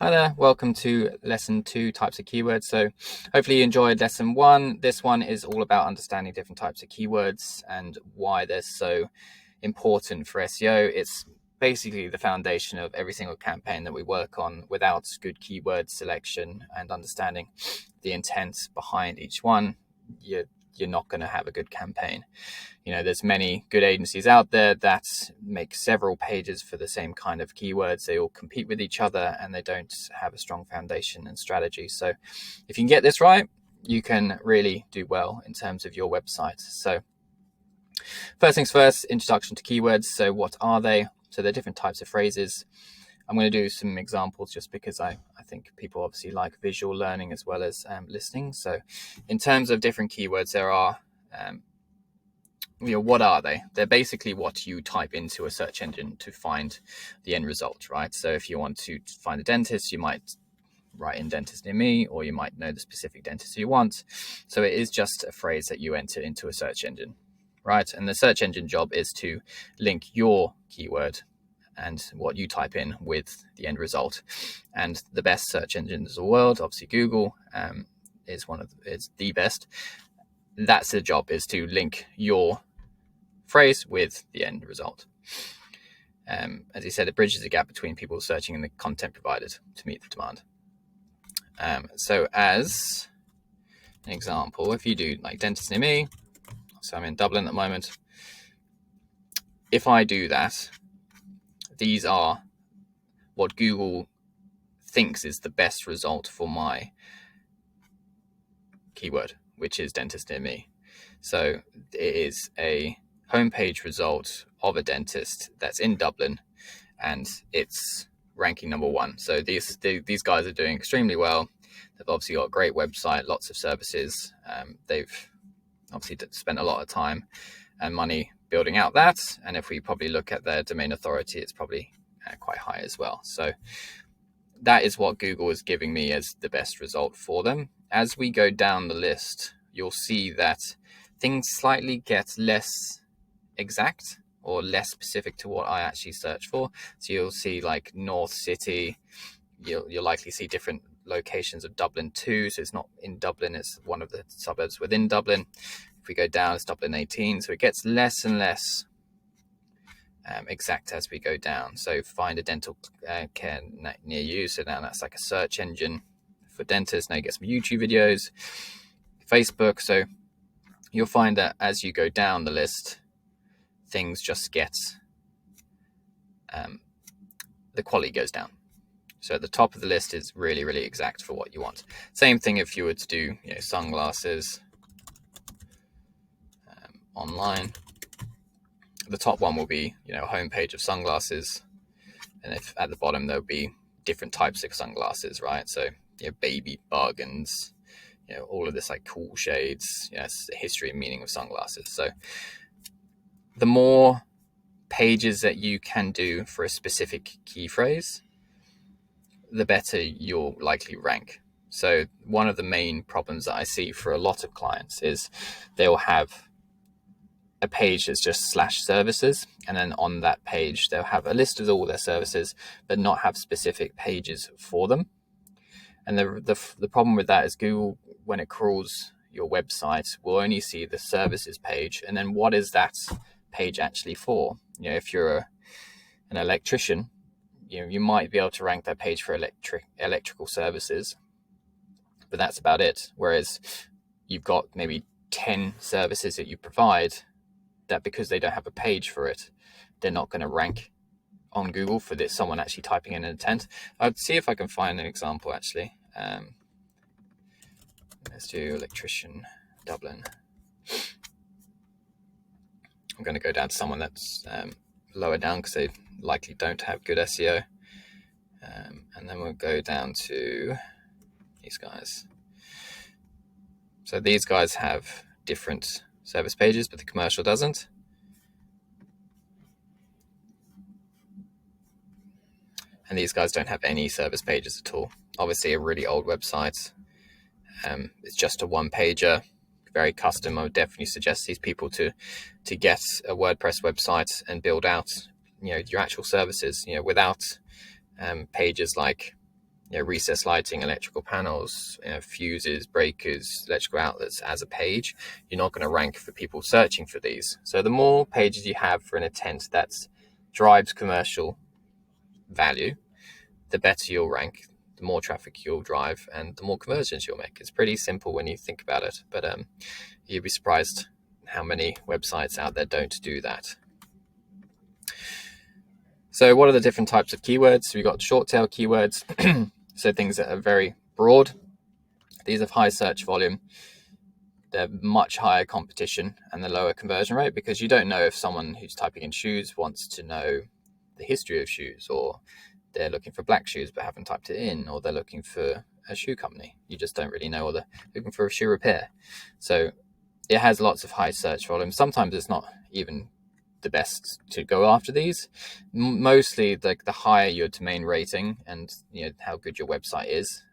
Hi there, welcome to lesson 2, types of keywords. So hopefully you enjoyed lesson 1. This one is all about understanding different types of keywords and why they're so important for SEO. It's basically the foundation of every single campaign that we work on. Without good keyword selection and understanding the intent behind each one, you're not going to have a good campaign. There's many good agencies out there that make several pages for the same kind of keywords. They all compete with each other and they don't have a strong foundation and strategy. So if you can get this right, you can really do well in terms of your website. So first things first, introduction to keywords. So what are they? So they're different types of phrases. I'm going to do some examples just because I think people obviously like visual learning as well as listening. So in terms of different keywords, there are what are they? They're basically what you type into a search engine to find the end result, right? So if you want to find a dentist, you might write in dentist near me, or you might know the specific dentist you want. So it is just a phrase that you enter into a search engine, right? And the search engine job is to link your keyword and what you type in with the end result. And the best search engines in the world, obviously Google, is the best. That's the job, is to link your phrase with the end result. As he said, it bridges the gap between people searching and the content provided to meet the demand. So as an example, if you do like dentist near me, so I'm in Dublin at the moment. If I do that, these are what Google thinks is the best result for my keyword, which is dentist near me. So it is a homepage result of a dentist that's in Dublin, and it's ranking number 1. So these guys are doing extremely well. They've obviously got a great website, lots of services. They've obviously spent a lot of time and money building out that. And if we probably look at their domain authority, it's probably quite high as well. So that is what Google is giving me as the best result for them. As we go down the list, you'll see that things slightly get less exact or less specific to what I actually search for. So you'll see like North City, you'll likely see different locations of Dublin too. So it's not in Dublin, it's one of the suburbs within Dublin. If we go down, it's Dublin 18. So it gets less and less exact as we go down. So find a dental care near you. So now that's like a search engine for dentists. Now you get some YouTube videos, Facebook. So you'll find that as you go down the list, things just get, the quality goes down. So at the top of the list is really, really exact for what you want. Same thing if you were to do, sunglasses online. The top one will be, a homepage of sunglasses. And if at the bottom, there'll be different types of sunglasses, right? So, baby bug and, all of this like cool shades, the history and meaning of sunglasses. So the more pages that you can do for a specific key phrase, the better you'll likely rank. So one of the main problems that I see for a lot of clients is they'll have a page that's just /services, and then on that page they'll have a list of all their services but not have specific pages for them. And the problem with that is Google, when it crawls your website, will only see the services page, and then what is that page actually for? If you're an electrician, you might be able to rank that page for electrical services, but that's about it. Whereas you've got maybe 10 services that you provide that, because they don't have a page for it, they're not going to rank on Google for this, someone actually typing in an intent. I'd see if I can find an example actually. Let's do electrician Dublin. I'm going to go down to someone that's lower down because they likely don't have good SEO. And then we'll go down to these guys. So these guys have different service pages, but the commercial doesn't. And these guys don't have any service pages at all. Obviously a really old website. It's just a one-pager, very custom. I would definitely suggest these people to get a WordPress website and build out, your actual services, without pages like recessed lighting, electrical panels, fuses, breakers, electrical outlets as a page, you're not going to rank for people searching for these. So the more pages you have for an intent that drives commercial value, the better you'll rank, the more traffic you'll drive, and the more conversions you'll make. It's pretty simple when you think about it, but you'd be surprised how many websites out there don't do that. So what are the different types of keywords? We've got short tail keywords, so things that are very broad. These have high search volume. They're much higher competition and the lower conversion rate, because you don't know if someone who's typing in shoes wants to know the history of shoes, or they're looking for black shoes but haven't typed it in, or they're looking for a shoe company. You just don't really know, or they're looking for a shoe repair. So it has lots of high search volume. Sometimes it's not even the best to go after these. Mostly the higher your domain rating and how good your website is,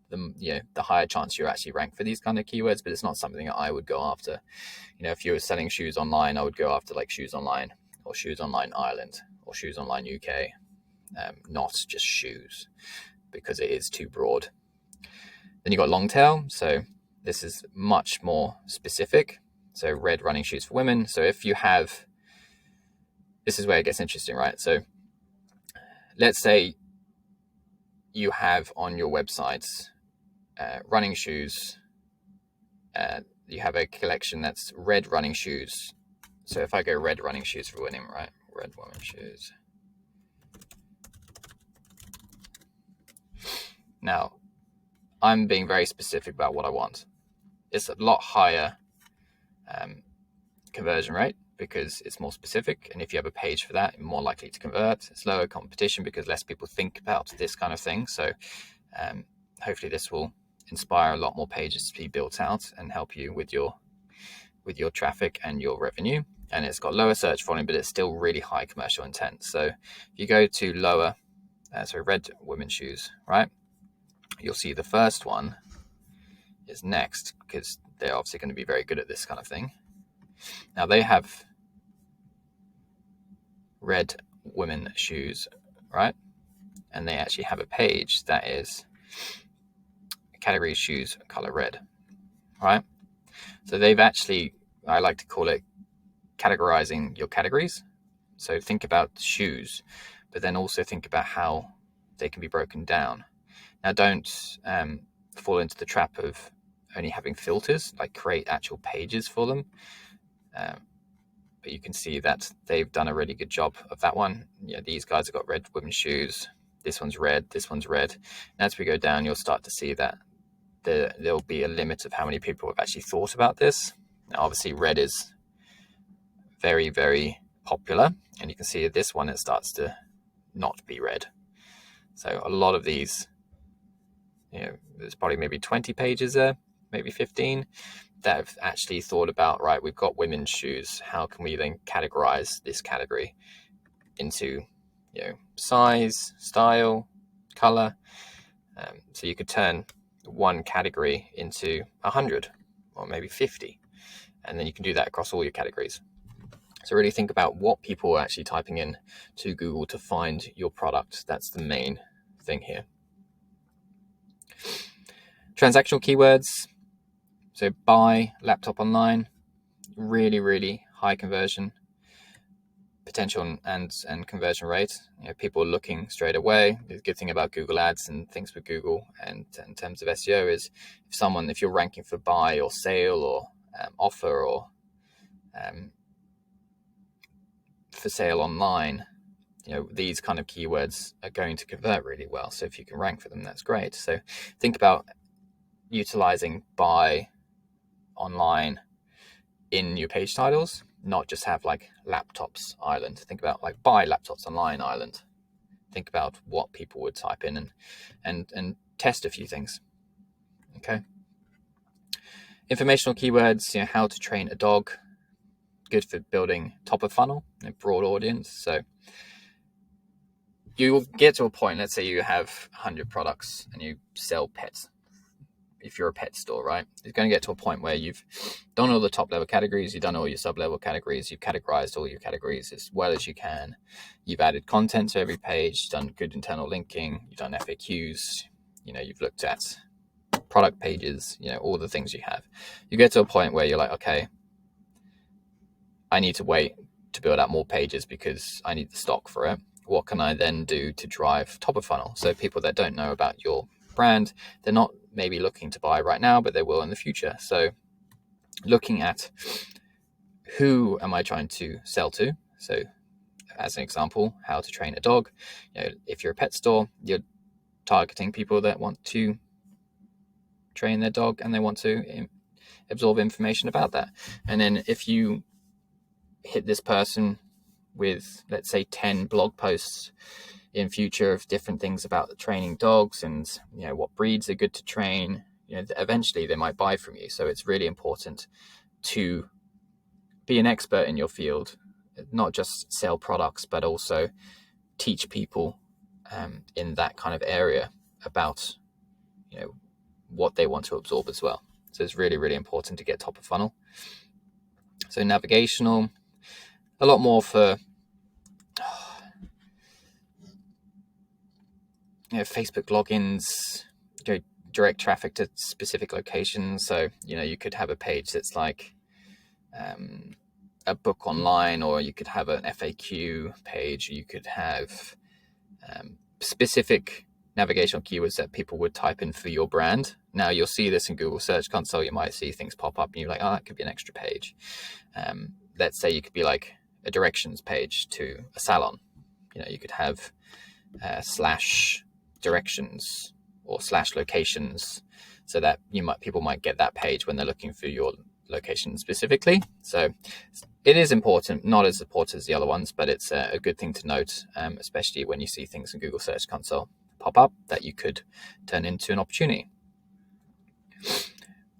the higher chance you actually rank for these kind of keywords. But it's not something that I would go after. If you were selling shoes online, I would go after like shoes online, or shoes online Ireland, or shoes online UK, not just shoes, because it is too broad. Then you got long tail, so this is much more specific. So red running shoes for women. So if you have, this is where it gets interesting, right? So let's say you have on your websites running shoes. You have a collection that's red running shoes. So if I go red running shoes for women, right? Red women shoes. Now, I'm being very specific about what I want. It's a lot higher conversion rate because it's more specific, and if you have a page for that, you're more likely to convert. It's lower competition because less people think about this kind of thing. So hopefully this will inspire a lot more pages to be built out and help you with your traffic and your revenue. And it's got lower search volume, but it's still really high commercial intent. So if you go to lower, red women's shoes, right? You'll see the first one is next, because they're obviously going to be very good at this kind of thing. Now they have red women shoes, right? And they actually have a page that is category shoes color red, right? So they've actually, I like to call it categorizing your categories. So think about shoes, but then also think about how they can be broken down. Now don't fall into the trap of only having filters, like create actual pages for them. But you can see that they've done a really good job of that one. These guys have got red women's shoes. This one's red, this one's red. And as we go down, you'll start to see that there'll be a limit of how many people have actually thought about this. Now, obviously red is very, very popular. And you can see this one, it starts to not be red. So a lot of these, there's probably maybe 20 pages there, maybe 15, that have actually thought about, right, we've got women's shoes. How can we then categorize this category into, size, style, color? So you could turn one category into 100 or maybe 50, and then you can do that across all your categories. So really think about what people are actually typing in to Google to find your product. That's the main thing here. Transactional keywords. So buy, laptop online, really, really high conversion potential and conversion rate. People are looking straight away. The good thing about Google Ads and things with Google and in terms of SEO is if you're ranking for buy or sale or offer or for sale online, these kind of keywords are going to convert really well. So if you can rank for them, that's great. So think about utilizing buy online in your page titles, not just have like laptops Ireland. Think about like buy laptops online Ireland. Think about what people would type in and test a few things. Okay. Informational keywords, how to train a dog. Good for building top of funnel, a broad audience. So you will get to a point, let's say you have 100 products and you sell pets if you're a pet store, right? It's going to get to a point where you've done all the top level categories, you've done all your sub level categories, you've categorized all your categories as well as you can. You've added content to every page, done good internal linking, you've done FAQs, you've looked at product pages, all the things you have. You get to a point where you're like, okay, I need to wait to build out more pages because I need the stock for it. What can I then do to drive top of funnel? So people that don't know about your brand, they're not maybe looking to buy right now, but they will in the future. So looking at who am I trying to sell to? So as an example, how to train a dog. If you're a pet store, you're targeting people that want to train their dog and they want to absorb information about that. And then if you hit this person with, let's say, 10 blog posts in future of different things about training dogs and what breeds are good to train, eventually they might buy from you. So it's really important to be an expert in your field, not just sell products, but also teach people in that kind of area about what they want to absorb as well. So it's really, really important to get top of funnel. So navigational, a lot more for Facebook logins, direct traffic to specific locations. So you could have a page that's like a book online, or you could have an FAQ page. You could have specific navigational keywords that people would type in for your brand. Now you'll see this in Google Search Console. You might see things pop up and you're like, oh, that could be an extra page. Let's say you could be like a directions page to a salon. You could have slash directions or slash locations, so that people might get that page when they're looking for your location specifically. So it is important, not as important as the other ones, but it's a good thing to note, especially when you see things in Google Search Console pop up that you could turn into an opportunity.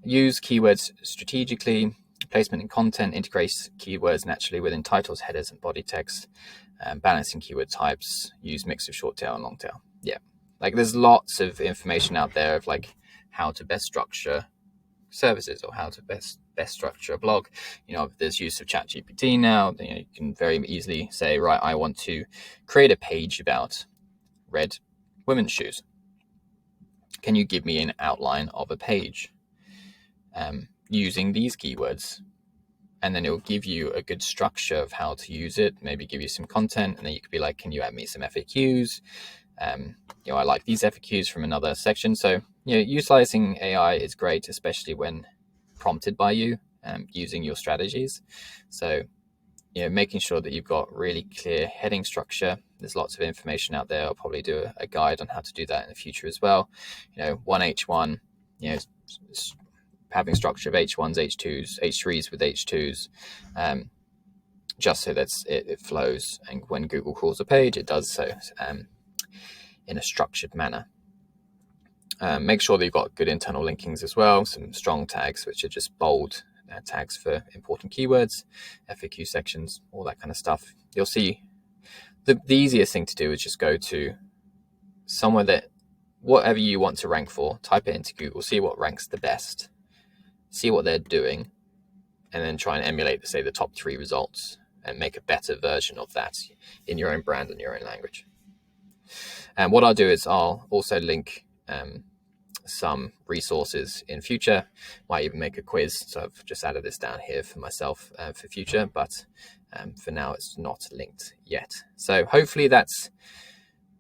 Use keywords strategically. Placement in content integrates keywords naturally within titles, headers, and body text. Balancing keyword types. Use mix of short tail and long tail. Yeah, like there's lots of information out there of like how to best structure services or how to best structure a blog. There's use of ChatGPT now. You can very easily say, right, I want to create a page about red women's shoes. Can you give me an outline of a page using these keywords? And then it will give you a good structure of how to use it, maybe give you some content, and then you could be like, can you add me some FAQs? I like these FAQs from another section. So utilizing AI is great, especially when prompted by you, using your strategies. So making sure that you've got really clear heading structure. There's lots of information out there. I'll probably do a guide on how to do that in the future as well. 1H1, having structure of H1s, H2s, H3s with H2s, just so that it flows. And when Google crawls a page, it does so in a structured manner. Make sure that you've got good internal linkings as well, some strong tags, which are just bold tags for important keywords, FAQ sections, all that kind of stuff. You'll see the easiest thing to do is just go to somewhere that whatever you want to rank for, type it into Google, see what ranks the best, see what they're doing, and then try and emulate, say, the top 3 results and make a better version of that in your own brand and your own language. And what I'll do is I'll also link some resources in future. Might even make a quiz. So I've just added this down here for myself for future, but for now it's not linked yet. So hopefully that's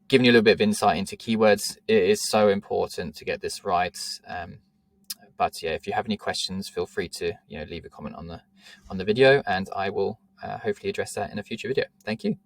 given you a little bit of insight into keywords. It is so important to get this right. But yeah, if you have any questions, feel free to leave a comment on the video, and I will hopefully address that in a future video. Thank you.